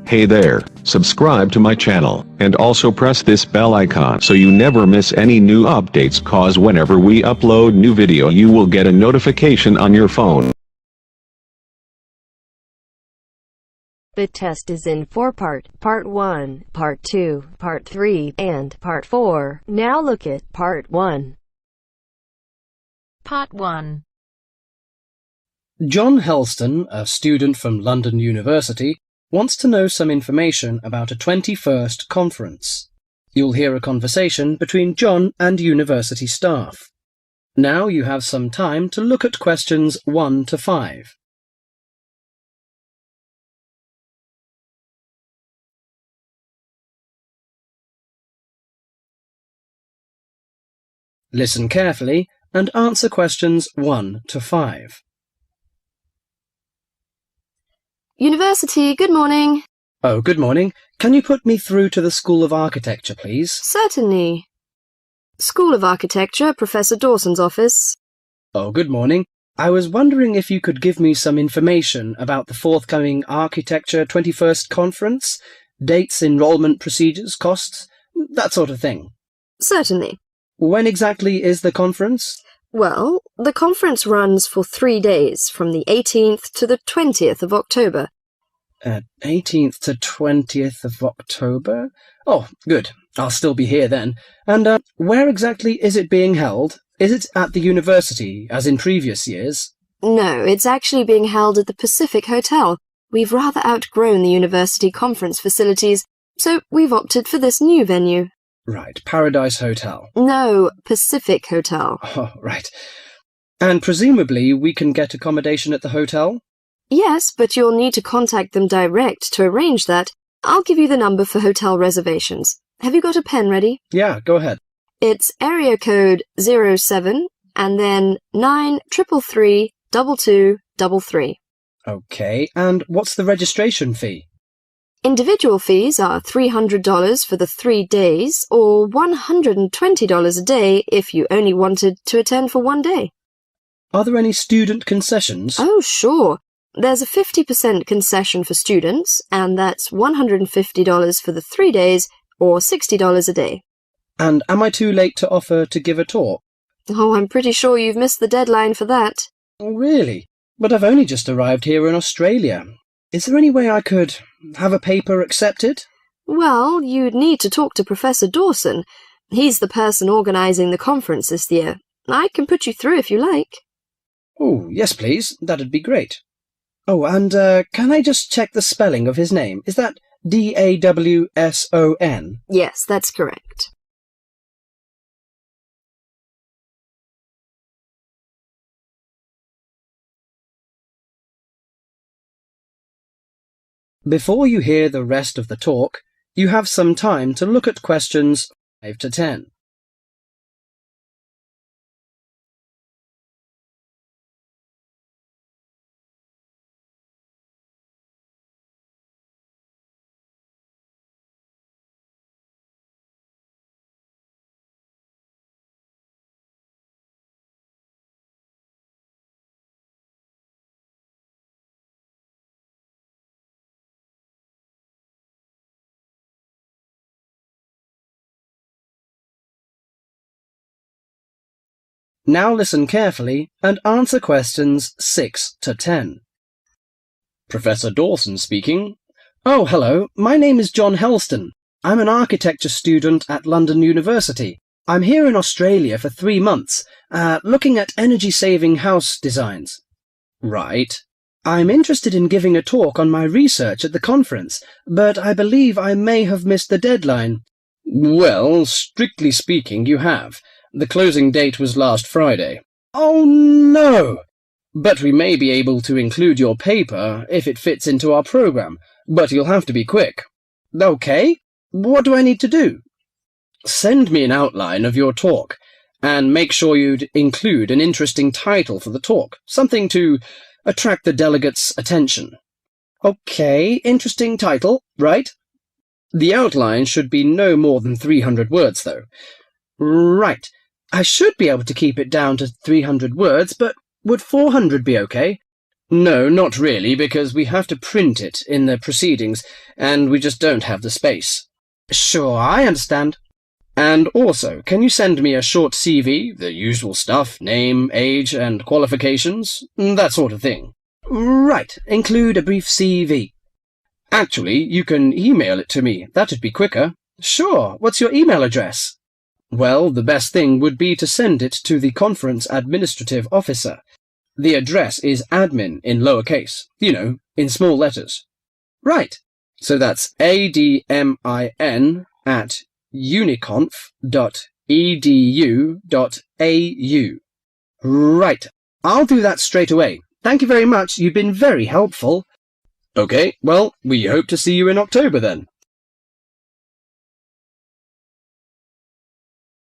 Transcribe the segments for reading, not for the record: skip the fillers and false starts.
Hey there, subscribe to my channel, and also press this bell icon so you never miss any new updates, cause whenever we upload new video you will get a notification on your phone. The test is in 4-part, Part 1, Part 2, Part 3, and Part 4. Now look at Part 1. Part 1. John Helston, a student from London University, wants to know some information about a 21st conference. You'll hear a conversation between John and university staff. Now you have some time to look at questions 1 to 5. Listen carefully and answer questions 1 to 5. University, good morning. Oh, good morning. Can you put me through to the School of Architecture, please? Certainly. School of Architecture, Professor Dawson's office. Oh, good morning. I was wondering if you could give me some information about the forthcoming Architecture 21st Conference, dates, enrollment procedures, costs, that sort of thing. Certainly. When exactly is the conference? Well, the conference runs for 3 days, from the 18th to the 20th of October. 18th to 20th of October? Oh, good. I'll still be here then. And where exactly is it being held? Is it at the university, as in previous years? No, it's actually being held at the Pacific Hotel. We've rather outgrown the university conference facilities, so we've opted for this new venue. Right, Paradise Hotel. No, Pacific Hotel. Oh, right. And presumably we can get accommodation at the hotel? Yes, but you'll need to contact them direct to arrange that. I'll give you the number for hotel reservations. Have you got a pen ready? Yeah, go ahead. It's area code 07 and then 933 2233. Okay, and what's the registration fee? Individual fees are $300 for the 3 days, or $120 a day if you only wanted to attend for 1 day. Are there any student concessions? Oh, sure. There's a 50% concession for students, and that's $150 for the 3 days, or $60 a day. And am I too late to offer to give a talk? Oh, I'm pretty sure you've missed the deadline for that. Oh, really? But I've only just arrived here in Australia. Is there any way I could have a paper accepted? Well, you'd need to talk to Professor Dawson. He's the person organising the conference this year. I can put you through if you like. Oh, yes, please. That'd be great. Oh, and can I just check the spelling of his name? Is that D-A-W-S-O-N? Yes, that's correct. Before you hear the rest of the talk, you have some time to look at questions 5 to 10. Now listen carefully and answer questions 6 to 10. Professor Dawson speaking. Oh, hello. My name is John Helston. I'm an architecture student at London University. I'm here in Australia for 3 months, looking at energy-saving house designs. Right. I'm interested in giving a talk on my research at the conference, but I believe I may have missed the deadline. Well, strictly speaking, you have. The closing date was last Friday. Oh, no! But we may be able to include your paper if it fits into our program, but you'll have to be quick. Okay, what do I need to do? Send me an outline of your talk, and make sure you'd include an interesting title for the talk, something to attract the delegates' attention. Okay, interesting title, right? The outline should be no more than 300 words, though. Right. I should be able to keep it down to 300 words, but would 400 be okay? No, not really, because we have to print it in the proceedings, and we just don't have the space. Sure, I understand. And also, can you send me a short CV, the usual stuff, name, age, and qualifications, that sort of thing? Right, include a brief CV. Actually, you can email it to me. That'd be quicker. Sure, what's your email address? Well, the best thing would be to send it to the conference administrative officer. The address is admin in lowercase, you know, in small letters. Right, so that's admin@uniconf.edu.au. Right, I'll do that straight away. Thank you very much, you've been very helpful. Okay, well, we hope to see you in October then.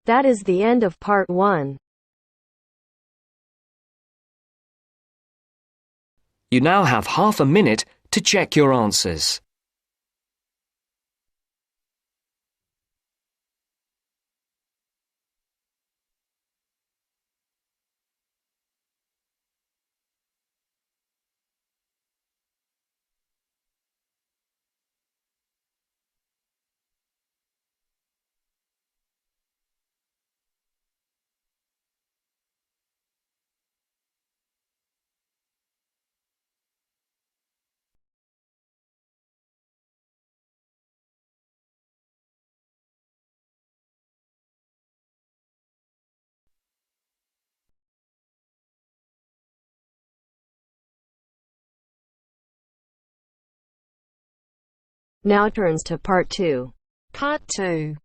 That is the end of part 1. You now have half a minute to check your answers. Now turns to part 2. Part 2.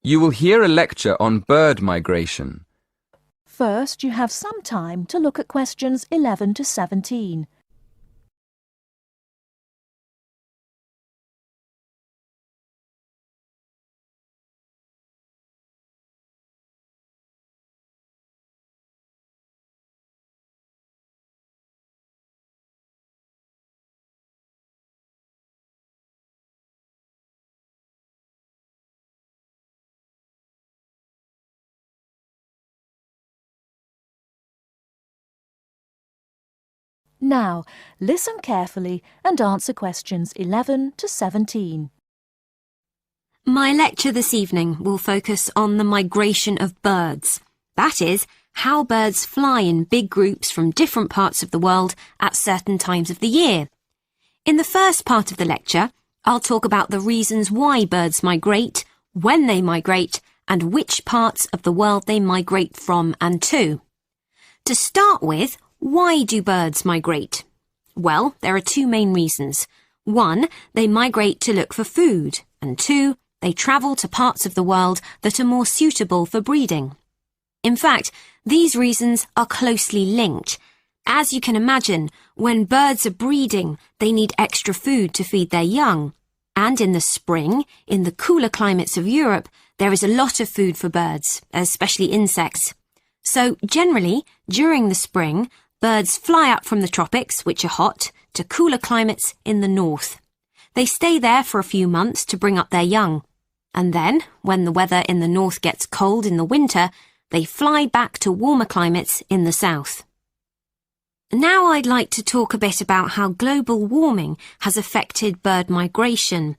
You will hear a lecture on bird migration. First, you have some time to look at questions 11 to 17. Now, listen carefully and answer questions 11 to 17. My lecture this evening will focus on the migration of birds. That is, how birds fly in big groups from different parts of the world at certain times of the year. In the first part of the lecture, I'll talk about the reasons why birds migrate, when they migrate, and which parts of the world they migrate from and to. To start with, why do birds migrate? Well, there are two main reasons. One, they migrate to look for food, and two, they travel to parts of the world that are more suitable for breeding. In fact, these reasons are closely linked. As you can imagine, when birds are breeding, they need extra food to feed their young. And in the spring, in the cooler climates of Europe, there is a lot of food for birds, especially insects. So generally, during the spring, birds fly up from the tropics, which are hot, to cooler climates in the north. They stay there for a few months to bring up their young. And then, when the weather in the north gets cold in the winter, they fly back to warmer climates in the south. Now I'd like to talk a bit about how global warming has affected bird migration.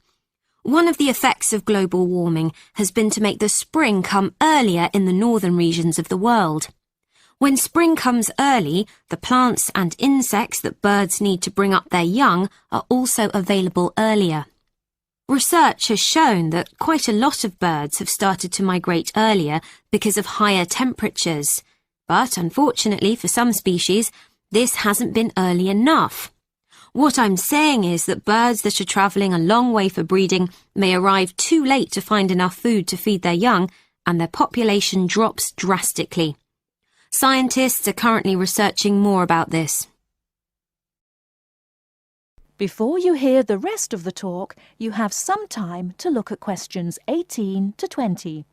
One of the effects of global warming has been to make the spring come earlier in the northern regions of the world. When spring comes early, the plants and insects that birds need to bring up their young are also available earlier. Research has shown that quite a lot of birds have started to migrate earlier because of higher temperatures. But unfortunately for some species, this hasn't been early enough. What I'm saying is that birds that are travelling a long way for breeding may arrive too late to find enough food to feed their young, and their population drops drastically. Scientists are currently researching more about this. Before you hear the rest of the talk, you have some time to look at questions 18 to 20.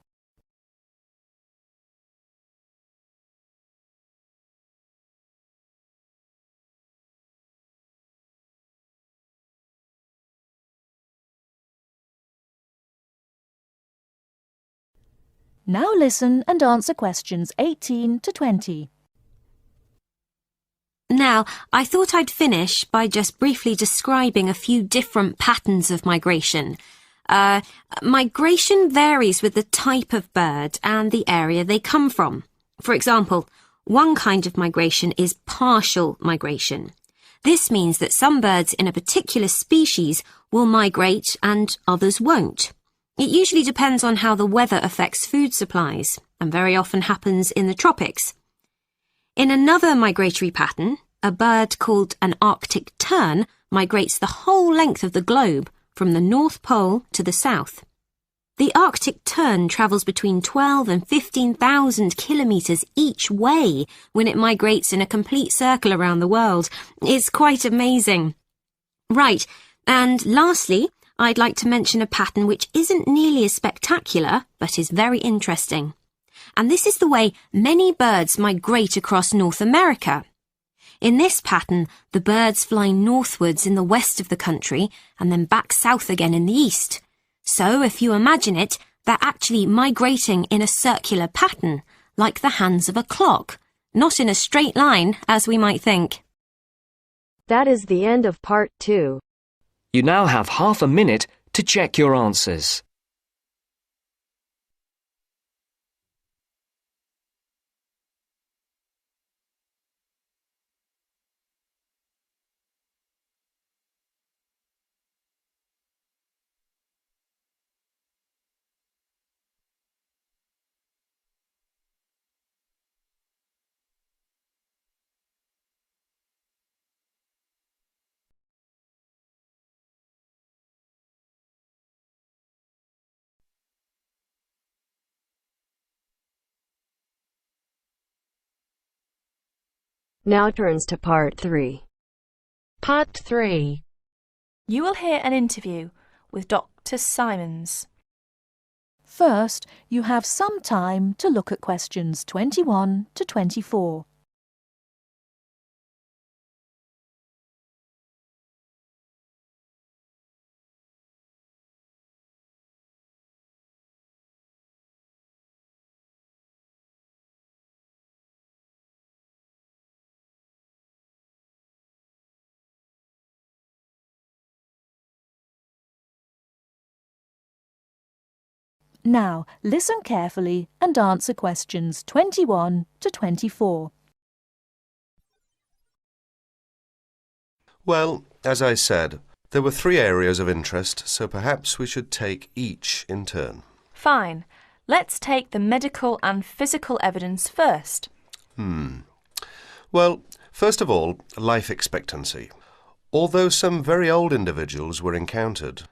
Now listen and answer questions 18 to 20. Now, I thought I'd finish by just briefly describing a few different patterns of migration. Migration varies with the type of bird and the area they come from. For example, one kind of migration is partial migration. This means that some birds in a particular species will migrate and others won't. It usually depends on how the weather affects food supplies, and very often happens in the tropics. In another migratory pattern, a bird called an Arctic tern migrates the whole length of the globe, from the North Pole to the South. The Arctic tern travels between 12 and 15,000 kilometres each way when it migrates in a complete circle around the world. It's quite amazing. Right, and lastly, I'd like to mention a pattern which isn't nearly as spectacular, but is very interesting. And this is the way many birds migrate across North America. In this pattern, the birds fly northwards in the west of the country and then back south again in the east. So, if you imagine it, they're actually migrating in a circular pattern, like the hands of a clock, not in a straight line, as we might think. That is the end of part 2. You now have half a minute to check your answers. Now turns to part 3. Part 3. You will hear an interview with Dr. Simons. First, you have some time to look at questions 21 to 24. Now, listen carefully and answer questions 21 to 24. Well, as I said, there were 3 areas of interest, so perhaps we should take each in turn. Fine. Let's take the medical and physical evidence first. Well, first of all, life expectancy. Although some very old individuals were encountered,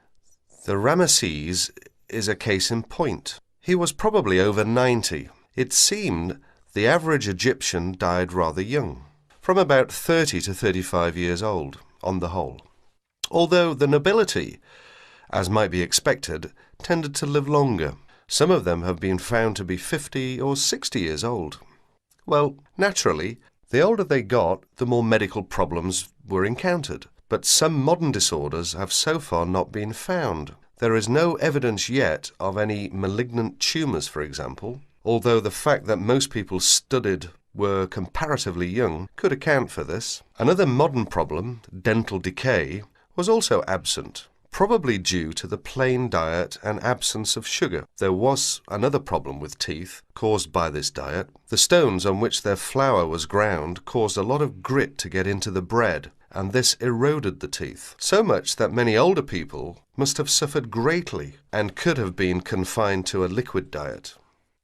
the Ramesses is a case in point. He was probably over 90. It seemed the average Egyptian died rather young, from about 30 to 35 years old, on the whole. Although the nobility, as might be expected, tended to live longer. Some of them have been found to be 50 or 60 years old. Well, naturally, the older they got, the more medical problems were encountered. But some modern disorders have so far not been found. There is no evidence yet of any malignant tumours, for example, although the fact that most people studied were comparatively young could account for this. Another modern problem, dental decay, was also absent, probably due to the plain diet and absence of sugar. There was another problem with teeth caused by this diet. The stones on which their flour was ground caused a lot of grit to get into the bread, and this eroded the teeth, so much that many older people must have suffered greatly and could have been confined to a liquid diet.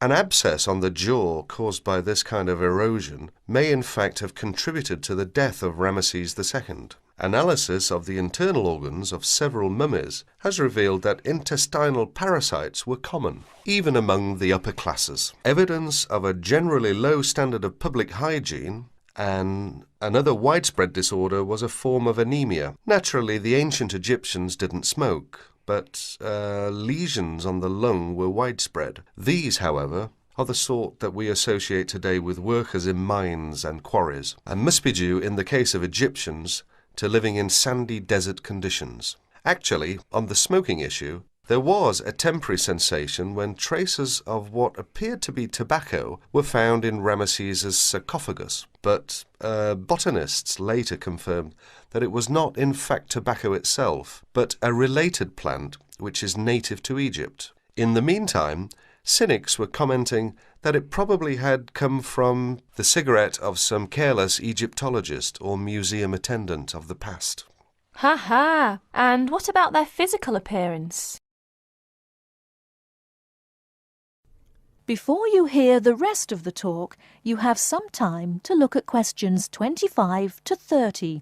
An abscess on the jaw caused by this kind of erosion may in fact have contributed to the death of Ramesses II. Analysis of the internal organs of several mummies has revealed that intestinal parasites were common, even among the upper classes. Evidence of a generally low standard of public hygiene and another widespread disorder was a form of anemia. Naturally, the ancient Egyptians didn't smoke, but lesions on the lung were widespread. These, however, are the sort that we associate today with workers in mines and quarries, and must be due, in the case of Egyptians, to living in sandy desert conditions. Actually, on the smoking issue, There was a temporary sensation when traces of what appeared to be tobacco were found in Ramesses' sarcophagus, but botanists later confirmed that it was not in fact tobacco itself, but a related plant which is native to Egypt. In the meantime, cynics were commenting that it probably had come from the cigarette of some careless Egyptologist or museum attendant of the past. Ha ha! And what about their physical appearance? Before you hear the rest of the talk, you have some time to look at questions 25 to 30.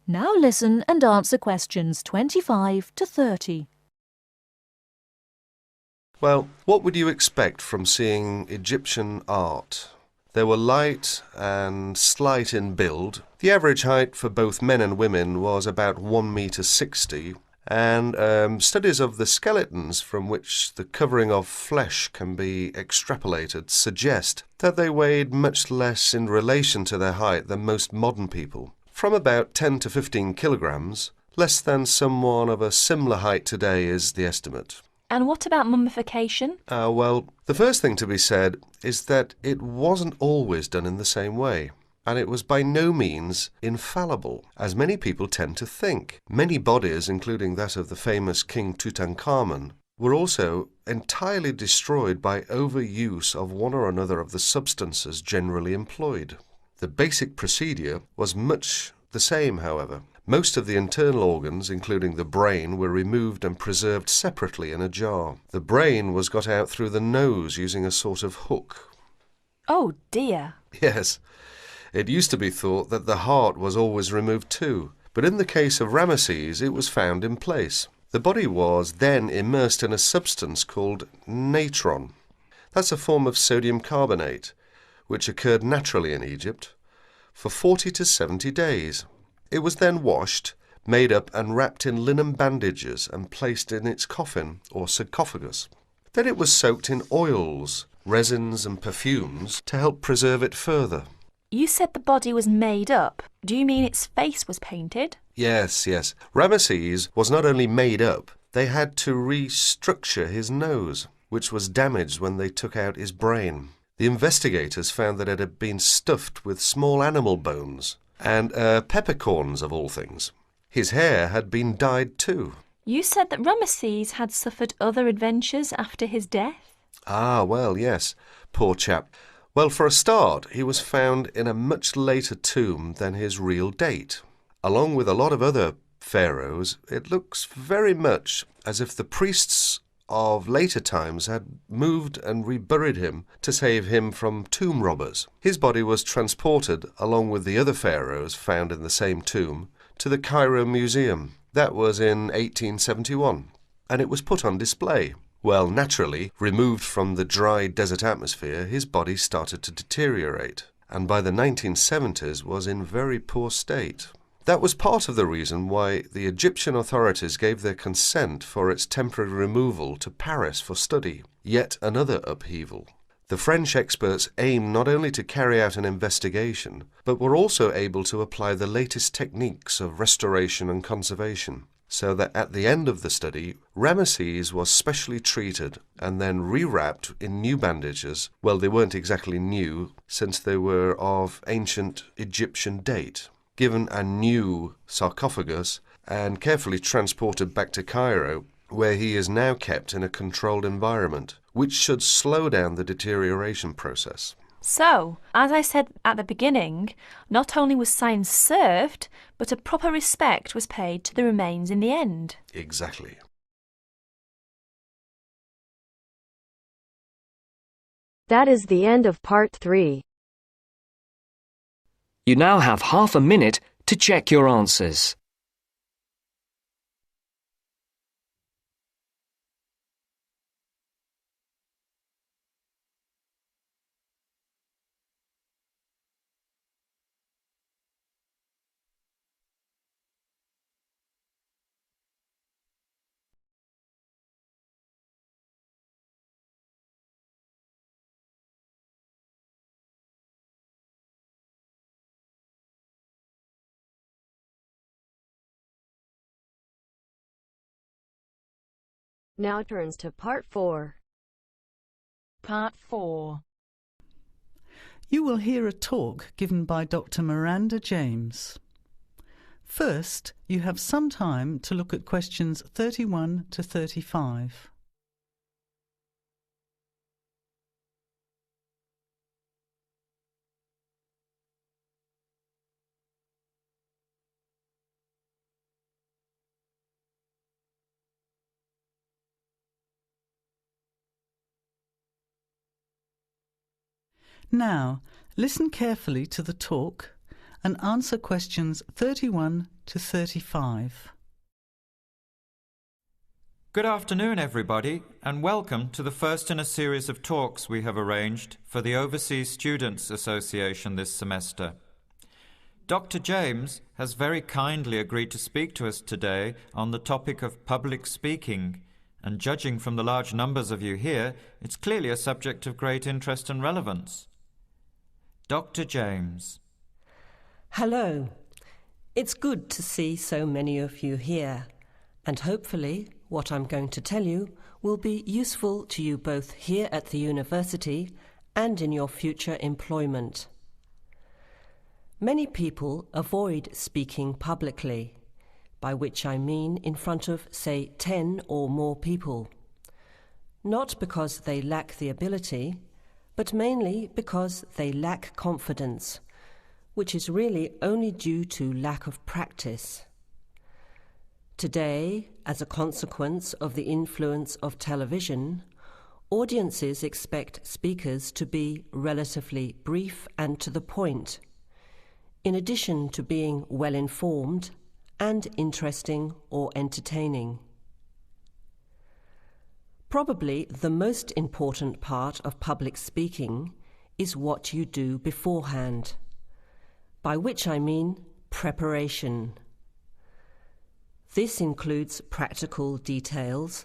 Now listen and answer questions 25 to 30. Well, what would you expect from seeing Egyptian art? They were light and slight in build. The average height for both men and women was about 1.60 meters, and studies of the skeletons from which the covering of flesh can be extrapolated suggest that they weighed much less in relation to their height than most modern people. From about 10 to 15 kilograms, less than someone of a similar height today is the estimate. And what about mummification? Well, the first thing to be said is that it wasn't always done in the same way, and it was by no means infallible, as many people tend to think. Many bodies, including that of the famous King Tutankhamun, were also entirely destroyed by overuse of one or another of the substances generally employed. The basic procedure was much the same, however. Most of the internal organs, including the brain, were removed and preserved separately in a jar. The brain was got out through the nose using a sort of hook. Oh dear. Yes, it used to be thought that the heart was always removed too, but in the case of Ramesses it was found in place. The body was then immersed in a substance called natron. That's a form of sodium carbonate, which occurred naturally in Egypt, for 40 to 70 days. It was then washed, made up and wrapped in linen bandages and placed in its coffin or sarcophagus. Then it was soaked in oils, resins and perfumes to help preserve it further. You said the body was made up. Do you mean its face was painted? Yes. Ramesses was not only made up, they had to restructure his nose, which was damaged when they took out his brain. The investigators found that it had been stuffed with small animal bones and peppercorns of all things. His hair had been dyed too. You said that Ramesses had suffered other adventures after his death? Well, yes. Poor chap. Well, for a start, he was found in a much later tomb than his real date. Along with a lot of other pharaohs, it looks very much as if the priests of later times had moved and reburied him to save him from tomb robbers. His body was transported, along with the other pharaohs found in the same tomb, to the Cairo Museum. That was in 1871, and it was put on display. Well, naturally, removed from the dry desert atmosphere, his body started to deteriorate, and by the 1970s was in very poor state. That was part of the reason why the Egyptian authorities gave their consent for its temporary removal to Paris for study, yet another upheaval. The French experts aimed not only to carry out an investigation, but were also able to apply the latest techniques of restoration and conservation, so that at the end of the study, Ramesses was specially treated and then rewrapped in new bandages. Well, they weren't exactly new, since they were of ancient Egyptian date, given a new sarcophagus and carefully transported back to Cairo, where he is now kept in a controlled environment, which should slow down the deterioration process. So, as I said at the beginning, not only was science served, but a proper respect was paid to the remains in the end. Exactly. That is the end of part 3. You now have half a minute to check your answers. Now turns to Part 4. Part 4. You will hear a talk given by Dr. Miranda James. First, you have some time to look at questions 31 to 35. Now, listen carefully to the talk and answer questions 31 to 35. Good afternoon, everybody, and welcome to the first in a series of talks we have arranged for the Overseas Students Association this semester. Dr. James has very kindly agreed to speak to us today on the topic of public speaking, and judging from the large numbers of you here, it's clearly a subject of great interest and relevance. Dr. James. Hello. It's good to see so many of you here, and hopefully what I'm going to tell you will be useful to you both here at the university and in your future employment. Many people avoid speaking publicly, by which I mean in front of, say, 10 or more people. Not because they lack the ability, but mainly because they lack confidence, which is really only due to lack of practice. Today, as a consequence of the influence of television, audiences expect speakers to be relatively brief and to the point, in addition to being well-informed and interesting or entertaining. Probably the most important part of public speaking is what you do beforehand, by which I mean preparation. This includes practical details,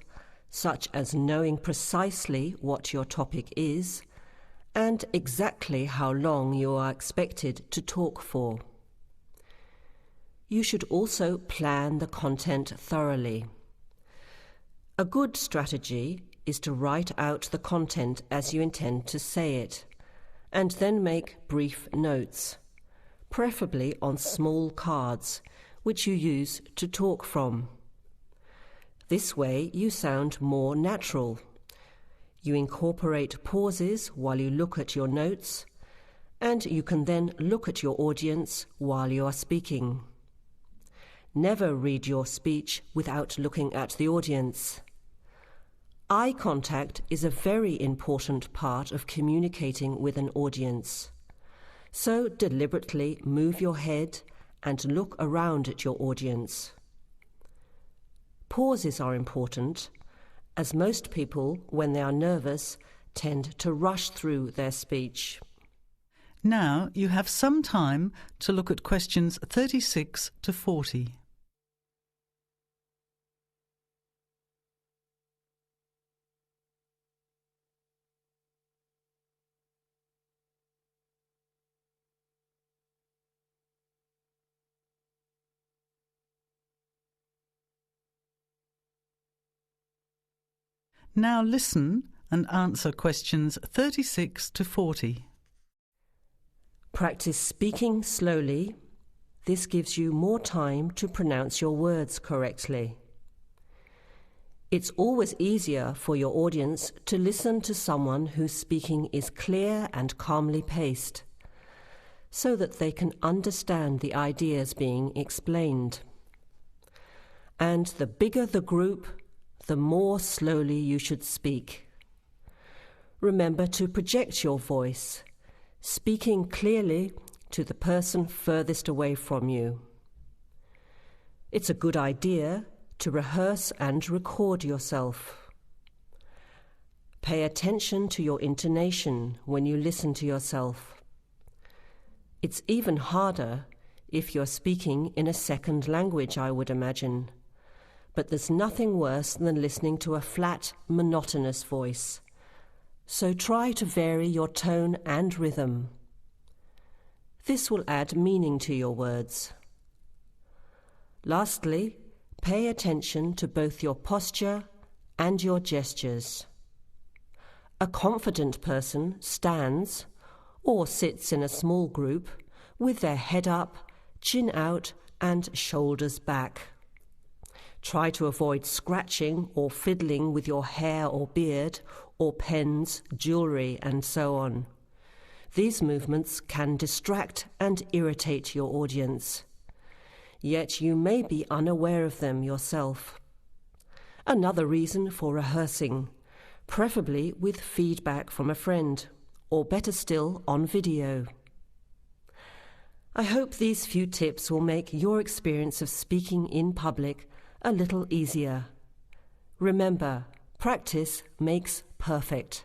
such as knowing precisely what your topic is and exactly how long you are expected to talk for. You should also plan the content thoroughly. A good strategy is to write out the content as you intend to say it, and then make brief notes, preferably on small cards, which you use to talk from. This way you sound more natural. You incorporate pauses while you look at your notes, and you can then look at your audience while you are speaking. Never read your speech without looking at the audience. Eye contact is a very important part of communicating with an audience. So deliberately move your head and look around at your audience. Pauses are important, as most people, when they are nervous, tend to rush through their speech. Now you have some time to look at questions 36 to 40. Now listen and answer questions 36 to 40. Practice speaking slowly. This gives you more time to pronounce your words correctly. It's always easier for your audience to listen to someone whose speaking is clear and calmly paced, so that they can understand the ideas being explained. And the bigger the group, the more slowly you should speak. Remember to project your voice, speaking clearly to the person furthest away from you. It's a good idea to rehearse and record yourself. Pay attention to your intonation when you listen to yourself. It's even harder if you're speaking in a second language, I would imagine. But there's nothing worse than listening to a flat, monotonous voice. So try to vary your tone and rhythm. This will add meaning to your words. Lastly, pay attention to both your posture and your gestures. A confident person stands or sits in a small group with their head up, chin out and shoulders back. Try to avoid scratching or fiddling with your hair or beard or pens, jewellery and so on. These movements can distract and irritate your audience. Yet you may be unaware of them yourself. Another reason for rehearsing, preferably with feedback from a friend, or better still, on video. I hope these few tips will make your experience of speaking in public a little easier. Remember, practice makes perfect.